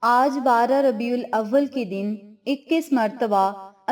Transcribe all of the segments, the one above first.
آج 12 ربیع الاول کے دن 21 مرتبہ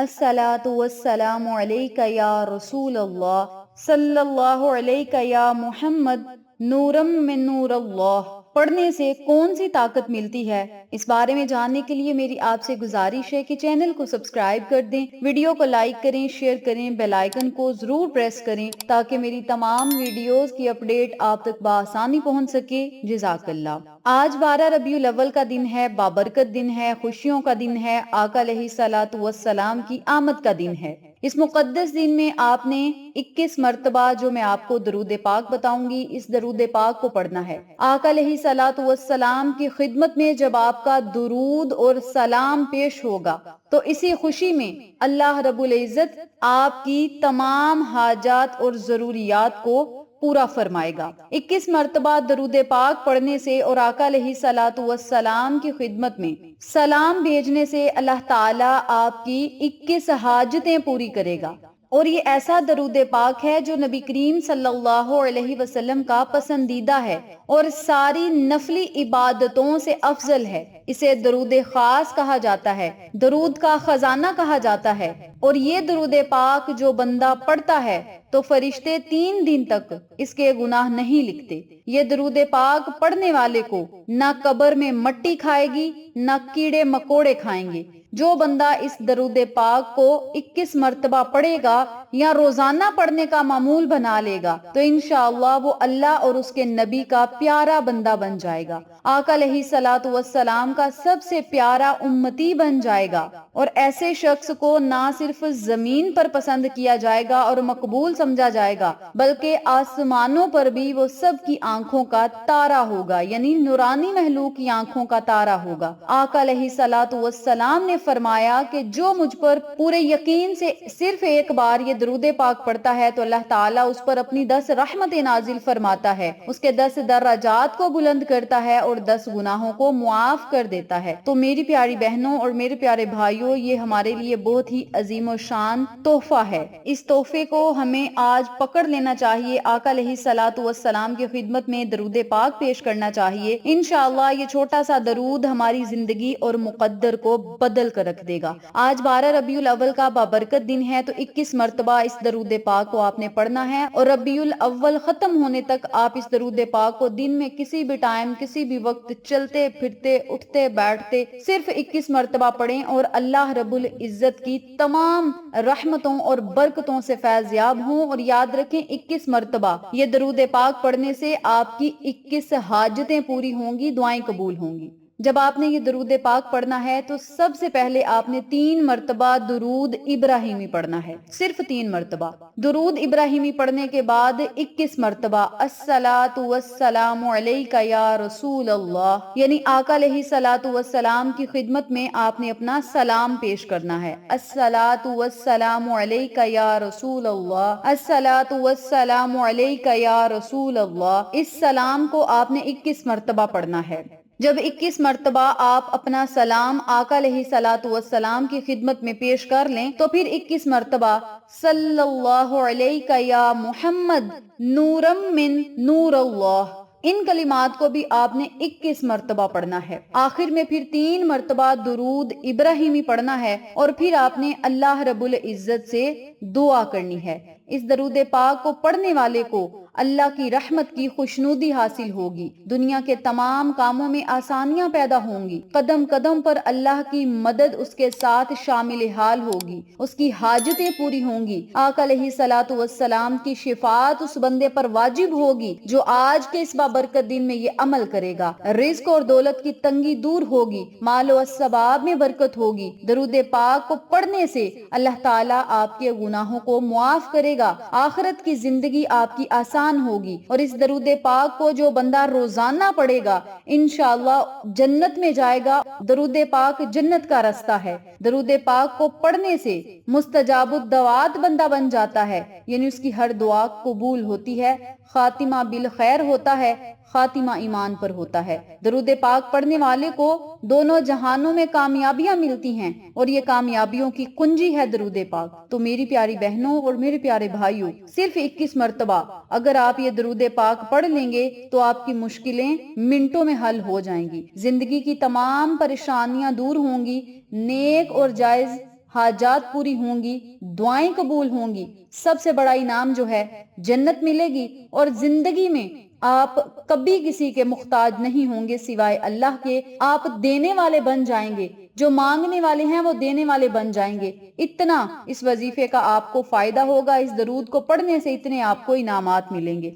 الصلاۃ والسلام علیک یا رسول اللہ صلی اللہ علیہ یا محمد نورم من نور اللہ پڑھنے سے کون سی طاقت ملتی ہے؟ اس بارے میں جاننے کے لیے میری آپ سے گزارش ہے کہ چینل کو سبسکرائب کر دیں، ویڈیو کو لائک کریں، شیئر کریں، بیل آئیکن کو ضرور پریس کریں تاکہ میری تمام ویڈیوز کی اپڈیٹ آپ تک بآسانی پہنچ سکے۔ جزاک اللہ۔ آج 12 ربیع الاول کا دن ہے، بابرکت دن ہے، خوشیوں کا دن ہے، آقا علیہ الصلوۃ والسلام کی آمد کا دن ہے۔ اس مقدس دن میں آپ نے 21 مرتبہ جو میں آپ کو درود پاک بتاؤں گی، اس درود پاک کو پڑھنا ہے۔ آقا علیہ الصلوۃ والسلام کی خدمت میں جب آپ کا درود اور سلام پیش ہوگا تو اسی خوشی میں اللہ رب العزت آپ کی تمام حاجات اور ضروریات کو پورا فرمائے گا۔ 21 مرتبہ درود پاک پڑھنے سے اور آقا علیہ الصلوۃ والسلام کی خدمت میں سلام بھیجنے سے اللہ تعالیٰ آپ کی 21 حاجتیں پوری کرے گا، اور یہ ایسا درود پاک ہے جو نبی کریم صلی اللہ علیہ وسلم کا پسندیدہ ہے اور ساری نفلی عبادتوں سے افضل ہے۔ اسے درود خاص کہا جاتا ہے، درود کا خزانہ کہا جاتا ہے، اور یہ درود پاک جو بندہ پڑھتا ہے تو فرشتے 3 دن تک اس کے گناہ نہیں لکھتے۔ یہ درود پاک پڑھنے والے کو نہ قبر میں مٹی کھائے گی نہ کیڑے مکوڑے کھائیں گے۔ جو بندہ اس درود پاک کو 21 مرتبہ پڑھے گا یا روزانہ پڑھنے کا معمول بنا لے گا تو انشاءاللہ وہ اللہ اور اس کے نبی کا پیارا بندہ بن جائے گا، آقا علیہ الصلوۃ والسلام کا سب سے پیارا امتی بن جائے گا، اور ایسے شخص کو نہ صرف زمین پر پسند کیا جائے گا اور مقبول سمجھا جائے گا بلکہ آسمانوں پر بھی وہ سب کی آنکھوں کا تارا ہوگا، یعنی نورانی محلوق کی آنکھوں کا تارا ہوگا۔ آقا علیہ الصلوۃ والسلام نے فرمایا کہ جو مجھ پر پورے یقین سے صرف ایک بار یہ درود پاک پڑھتا ہے تو اللہ تعالیٰ اس پر اپنی 10 رحمتیں نازل فرماتا ہے، اس کے 10 درجات کو بلند کرتا ہے اور 10 گناہوں کو معاف کر دیتا ہے۔ تو میری پیاری بہنوں اور میرے پیارے بھائیوں، یہ ہمارے لیے بہت ہی عظیم و شان تحفہ ہے۔ اس تحفے کو ہمیں آج پکڑ لینا چاہیے، آقا علیہ الصلوۃ والسلام کی خدمت میں درود پاک پیش کرنا چاہیے۔ انشاءاللہ یہ چھوٹا سا درود ہماری زندگی اور مقدر کو بدل کر رکھ دے گا۔ آج 12 ربیع الاول کا بابرکت دن ہے تو 21 مرتبہ اس درود پاک کو آپ نے پڑھنا ہے، اور ربیع الاول ختم ہونے تک آپ اس درود پاک کو دن میں کسی بھی ٹائم کسی بھی وقت چلتے پھرتے اٹھتے بیٹھتے صرف 21 مرتبہ پڑھیں، اور اللہ رب العزت کی تمام رحمتوں اور برکتوں سے فیض یاب ہوں۔ اور یاد رکھیں 21 مرتبہ یہ درود پاک پڑھنے سے آپ کی 21 حاجتیں پوری ہوں گی، دعائیں قبول ہوں گی۔ جب آپ نے یہ درود پاک پڑھنا ہے تو سب سے پہلے آپ نے 3 مرتبہ درود ابراہیمی پڑھنا ہے، صرف 3 مرتبہ درود ابراہیمی پڑھنے کے بعد 21 مرتبہ الصلاۃ والسلام علیک یا رسول اللہ، یعنی آقا علیہ الصلوۃ والسلام کی خدمت میں آپ نے اپنا سلام پیش کرنا ہے۔ الصلاۃ والسلام علیک یا رسول اللہ، الصلاۃ والسلام علیک یا رسول اللہ، اس سلام کو آپ نے 21 مرتبہ پڑھنا ہے۔ جب 21 مرتبہ آپ اپنا سلام آقا علیہ الصلوۃ والسلام کی خدمت میں پیش کر لیں تو پھر 21 مرتبہ صلی اللہ علیہ یا محمد نورم من نور اللہ، ان کلمات کو بھی آپ نے 21 مرتبہ پڑھنا ہے۔ آخر میں پھر 3 مرتبہ درود ابراہیمی پڑھنا ہے، اور پھر آپ نے اللہ رب العزت سے دعا کرنی ہے۔ اس درود پاک کو پڑھنے والے کو اللہ کی رحمت کی خوشنودی حاصل ہوگی، دنیا کے تمام کاموں میں آسانیاں پیدا ہوں گی، قدم قدم پر اللہ کی مدد اس کے ساتھ شامل حال ہوگی، اس کی حاجتیں پوری ہوں گی، آقا علیہ الصلوۃ والسلام کی شفاعت اس بندے پر واجب ہوگی جو آج کے اس بابرکت دن میں یہ عمل کرے گا، رزق اور دولت کی تنگی دور ہوگی، مال و اسباب میں برکت ہوگی۔ درود پاک کو پڑھنے سے اللہ تعالیٰ آپ کے گناہوں کو معاف کرے گا، آخرت کی زندگی آپ کی آسان ہوگی، اور اس درود پاک کو جو بندہ روزانہ پڑھے گا انشاءاللہ جنت میں جائے گا۔ درود پاک جنت کا راستہ ہے۔ درود پاک کو پڑھنے سے مستجاب الدعوات بندہ بن جاتا ہے، یعنی اس کی ہر دعا قبول ہوتی ہے، خاتمہ بالخیر ہوتا ہے، خاتمہ ایمان پر ہوتا ہے۔ درود پاک پڑھنے والے کو دونوں جہانوں میں کامیابیاں ملتی ہیں اور یہ کامیابیوں کی کنجی ہے درود پاک۔ تو میری پیاری بہنوں اور میرے پیارے بھائیوں، صرف 21 مرتبہ اگر آپ یہ درود پاک پڑھ لیں گے تو آپ کی مشکلیں منٹوں میں حل ہو جائیں گی، زندگی کی تمام پریشانیاں دور ہوں گی، نیک اور جائز حاجات پوری ہوں گی، دعائیں قبول ہوں گی، سب سے بڑا انعام جو ہے جنت ملے گی، اور زندگی میں آپ کبھی کسی کے محتاج نہیں ہوں گے سوائے اللہ کے۔ آپ دینے والے بن جائیں گے، جو مانگنے والے ہیں وہ دینے والے بن جائیں گے۔ اتنا اس وظیفے کا آپ کو فائدہ ہوگا، اس درود کو پڑھنے سے اتنے آپ کو انعامات ملیں گے۔